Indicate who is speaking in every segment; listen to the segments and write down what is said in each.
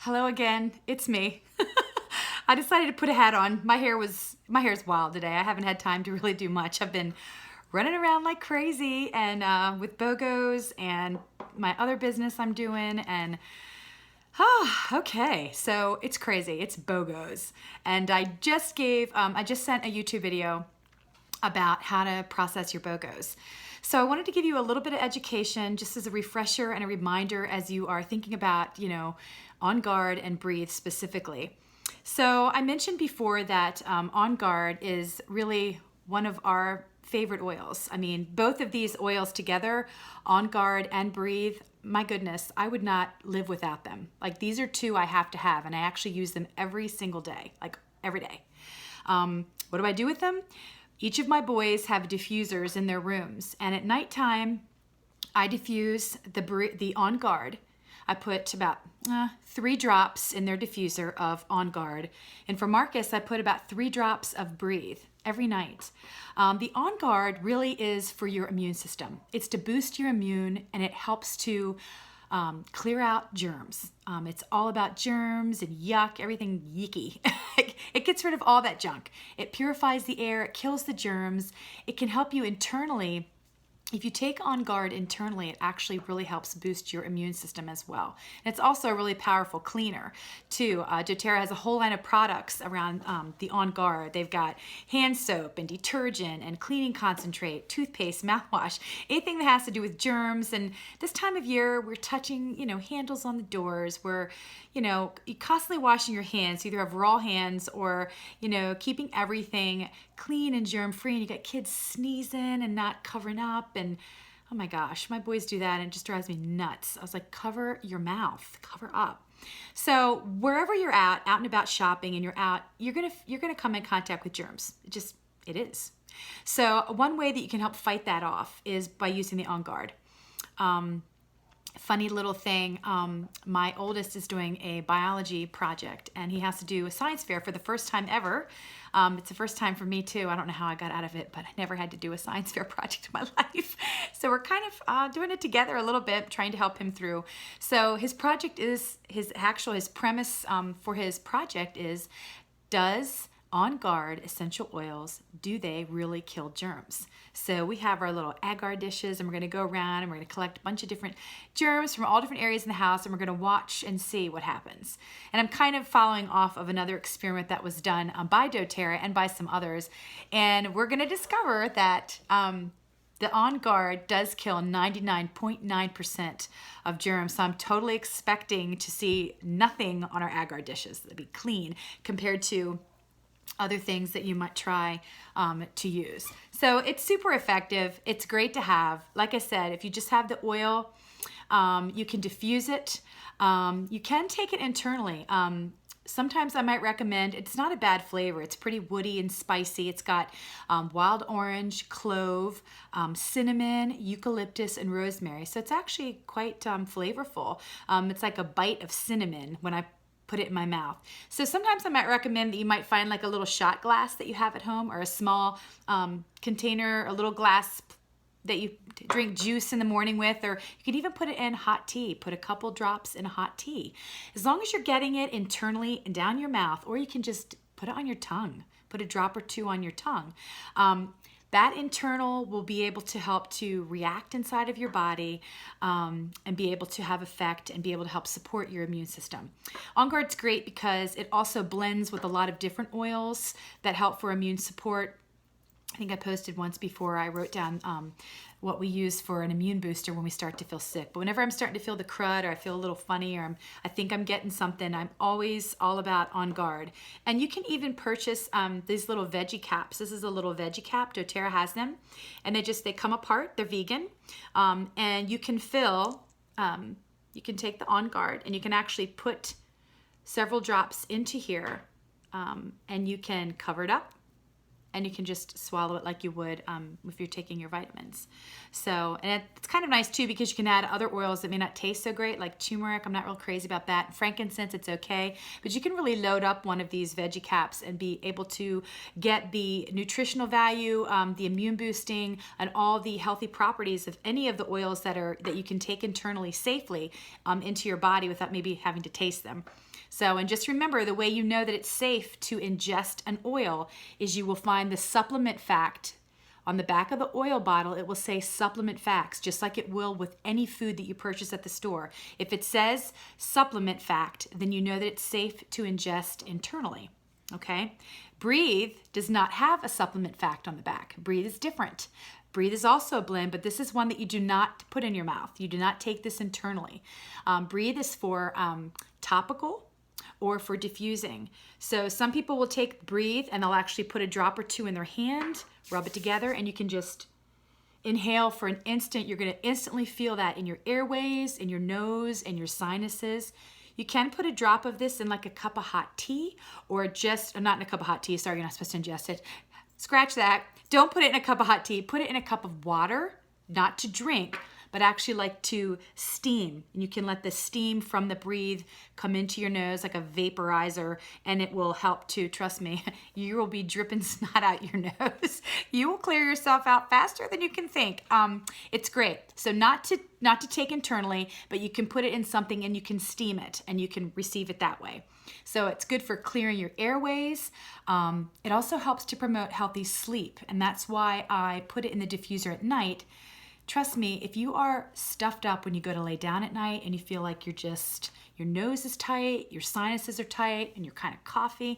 Speaker 1: Hello again, it's me. I decided to put a hat on. My hair's wild today. I haven't had time to really do much. I've been running around like crazy and with BOGOs and my other business I'm doing and okay, so it's crazy. It's BOGOs. And I just sent a YouTube video about how to process your BOGOs. So I wanted to give you a little bit of education just as a refresher and a reminder as you are thinking about, On Guard and Breathe specifically. So I mentioned before that On Guard is really one of our favorite oils. I mean, both of these oils together, On Guard and Breathe, my goodness, I would not live without them. Like these are two I have to have, and I actually use them every single day, like every day. What do I do with them? Each of my boys have diffusers in their rooms, and at nighttime, I diffuse the On Guard. I put about 3 drops in their diffuser of On Guard, and for Marcus, I put about 3 drops of Breathe every night. The On Guard really is for your immune system. It's to boost your immune, and it helps to clear out germs. It's all about germs and yuck, everything yicky. It gets rid of all that junk. It purifies the air, it kills the germs. It can help you internally. If you take On Guard internally, it actually really helps boost your immune system as well. And it's also a really powerful cleaner too. doTERRA has a whole line of products around the On Guard. They've got hand soap and detergent and cleaning concentrate, toothpaste, mouthwash, anything that has to do with germs. And this time of year, we're touching, handles on the doors. We're, you're constantly washing your hands. You either have raw hands or, keeping everything clean and germ-free. And you got kids sneezing and not covering up. And oh my gosh, my boys do that and it just drives me nuts. I was like, cover your mouth, cover up. So wherever you're out and about shopping and you're gonna come in contact with germs. It is. So one way that you can help fight that off is by using the On Guard. Funny little thing, my oldest is doing a biology project and he has to do a science fair for the first time ever. It's the first time for me too. I don't know how I got out of it, but I never had to do a science fair project in my life. So we're kind of doing it together a little bit, trying to help him through. So his project is, his premise for his project is, does On Guard essential oils, do they really kill germs? So we have our little agar dishes and we're gonna go around and we're gonna collect a bunch of different germs from all different areas in the house and we're gonna watch and see what happens. And I'm kind of following off of another experiment that was done by doTERRA and by some others. And we're gonna discover that the On Guard does kill 99.9% of germs. So I'm totally expecting to see nothing on our agar dishes that'd be clean compared to other things that you might try to use. So it's super effective. It's great to have. Like I said, if you just have the oil, you can diffuse it. You can take it internally. Sometimes I might recommend, it's not a bad flavor. It's pretty woody and spicy. It's got wild orange, clove, cinnamon, eucalyptus, and rosemary. So it's actually quite flavorful. It's like a bite of cinnamon when I put it in my mouth. So sometimes I might recommend that you might find like a little shot glass that you have at home or a small container, a little glass that you drink juice in the morning with, or you can even put it in hot tea. Put a couple drops in a hot tea. As long as you're getting it internally and down your mouth, or you can just put it on your tongue. Put a drop or 2 on your tongue. That internal will be able to help to react inside of your body and be able to have effect and be able to help support your immune system. On Guard's great because it also blends with a lot of different oils that help for immune support. I think I posted once before, I wrote down what we use for an immune booster when we start to feel sick. But whenever I'm starting to feel the crud or I feel a little funny or I think I'm getting something, I'm always all about On Guard. And you can even purchase these little veggie caps. This is a little veggie cap. doTERRA has them. And they come apart. They're vegan. And you can you can take the On Guard and you can actually put several drops into here and you can cover it up. and you can just swallow it like you would if you're taking your vitamins. So, and it's kind of nice too because you can add other oils that may not taste so great, like turmeric. I'm not real crazy about that. Frankincense, it's okay, but you can really load up one of these veggie caps and be able to get the nutritional value, the immune boosting, and all the healthy properties of any of the oils that you can take internally safely into your body without maybe having to taste them. So, and just remember, the way you know that it's safe to ingest an oil is you will find the supplement fact on the back of the oil bottle. It will say supplement facts, just like it will with any food that you purchase at the store. If it says supplement fact, then you know that it's safe to ingest internally. Okay? Breathe does not have a supplement fact on the back. Breathe is different. Breathe is also a blend, but this is one that you do not put in your mouth. You do not take this internally. Breathe is for topical or for diffusing. So some people will take Breathe and they'll actually put a drop or two in their hand, rub it together, and you can just inhale for an instant. You're going to instantly feel that in your airways, in your nose, and your sinuses. You can put a drop of this in like a cup of hot tea, or just, not in a cup of hot tea, sorry, you're not supposed to ingest it. Scratch that. Don't put it in a cup of hot tea. Put it in a cup of water, not to drink, but actually like to steam. And you can let the steam from the Breathe come into your nose like a vaporizer, and it will help to, trust me, you will be dripping snot out your nose. You will clear yourself out faster than you can think. It's great. So not to take internally, but you can put it in something and you can steam it and you can receive it that way. So it's good for clearing your airways. It also helps to promote healthy sleep, and that's why I put it in the diffuser at night. Trust me, if you are stuffed up when you go to lay down at night and you feel like your nose is tight, your sinuses are tight, and you're kind of coughy,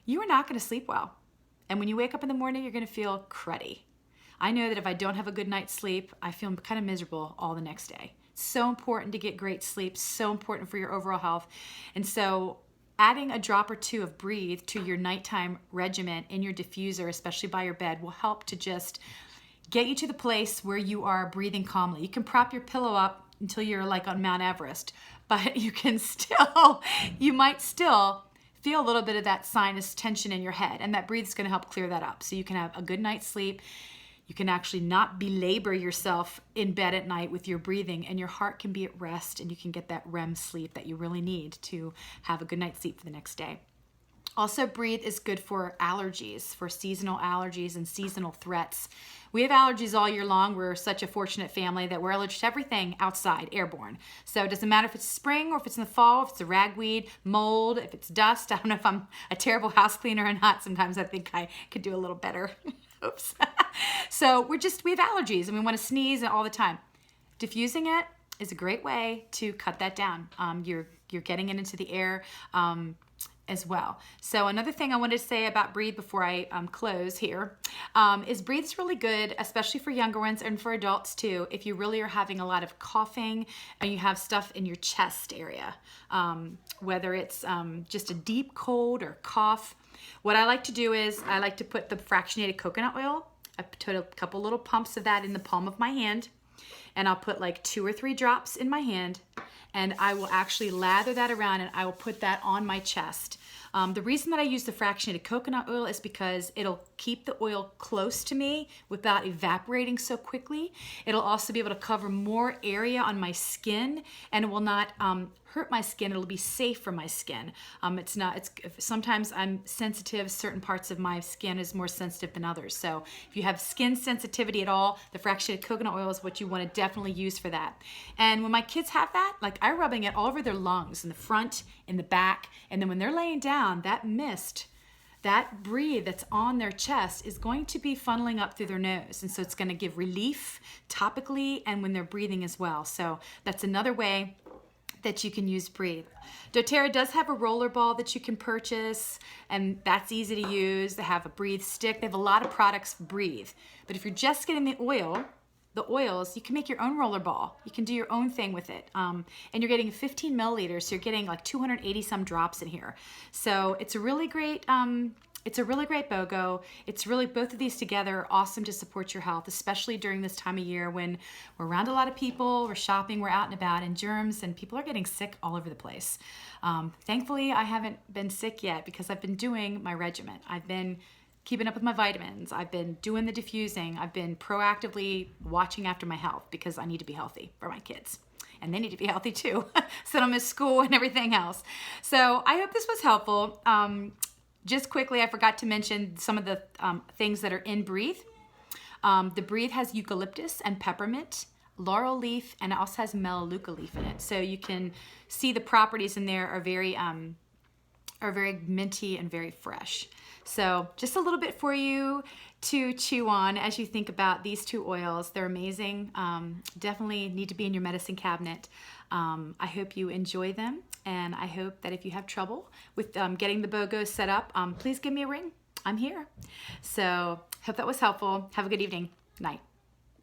Speaker 1: you are not going to sleep well. And when you wake up in the morning, you're going to feel cruddy. I know that if I don't have a good night's sleep, I feel kind of miserable all the next day. It's so important to get great sleep, so important for your overall health. And so adding a drop or two of Breathe to your nighttime regimen in your diffuser, especially by your bed, will help to just get you to the place where you are breathing calmly. You can prop your pillow up until you're like on Mount Everest, but you might still feel a little bit of that sinus tension in your head, and that Breathe is going to help clear that up. So you can have a good night's sleep. You can actually not belabor yourself in bed at night with your breathing, and your heart can be at rest, and you can get that REM sleep that you really need to have a good night's sleep for the next day. Also, Breathe is good for allergies, for seasonal allergies and seasonal threats. We have allergies all year long. We're such a fortunate family that we're allergic to everything outside, airborne. So it doesn't matter if it's spring or if it's in the fall, if it's a ragweed, mold, if it's dust. I don't know if I'm a terrible house cleaner or not. Sometimes I think I could do a little better. Oops. So we have allergies and we want to sneeze all the time. Diffusing it is a great way to cut that down. You're getting it into the air as well. So another thing I wanted to say about Breathe before I close here is Breathe's really good, especially for younger ones and for adults too, if you really are having a lot of coughing and you have stuff in your chest area, whether it's just a deep cold or cough. What I like to do is I like to put the fractionated coconut oil. I put a couple little pumps of that in the palm of my hand, and I'll put like 2 or 3 drops in my hand, and I will actually lather that around and I will put that on my chest. The reason that I use the fractionated coconut oil is because it'll keep the oil close to me without evaporating so quickly. It'll also be able to cover more area on my skin, and it will not hurt my skin. It'll be safe for my skin. Sometimes I'm sensitive. Certain parts of my skin is more sensitive than others. So if you have skin sensitivity at all, the fractionated coconut oil is what you want to definitely use for that. And when my kids have that, like I'm rubbing it all over their lungs, in the front, in the back, and then when they're laying down, that mist, that Breathe that's on their chest is going to be funneling up through their nose. And so it's going to give relief topically and when they're breathing as well. So that's another way that you can use Breathe. doTERRA does have a roller ball that you can purchase, and that's easy to use. They have a Breathe stick. They have a lot of products for Breathe. But if you're just getting the oils, you can make your own roller ball. You can do your own thing with it. And you're getting 15 milliliters, so you're getting like 280 some drops in here. So it's a really great BOGO. It's really, both of these together are awesome to support your health, especially during this time of year when we're around a lot of people, we're shopping, we're out and about, and germs, and people are getting sick all over the place. Thankfully, I haven't been sick yet because I've been doing my regimen. I've been keeping up with my vitamins. I've been doing the diffusing. I've been proactively watching after my health because I need to be healthy for my kids. And they need to be healthy too, so they don't miss school and everything else. So I hope this was helpful. Just quickly, I forgot to mention some of the things that are in Breathe. The Breathe has eucalyptus and peppermint, laurel leaf, and it also has melaleuca leaf in it. So you can see the properties in there are very minty and very fresh. So just a little bit for you to chew on as you think about these 2 oils. They're amazing. Definitely need to be in your medicine cabinet. I hope you enjoy them, and I hope that if you have trouble with getting the BOGO set up, please give me a ring. I'm here. So hope that was helpful. Have a good evening. Night.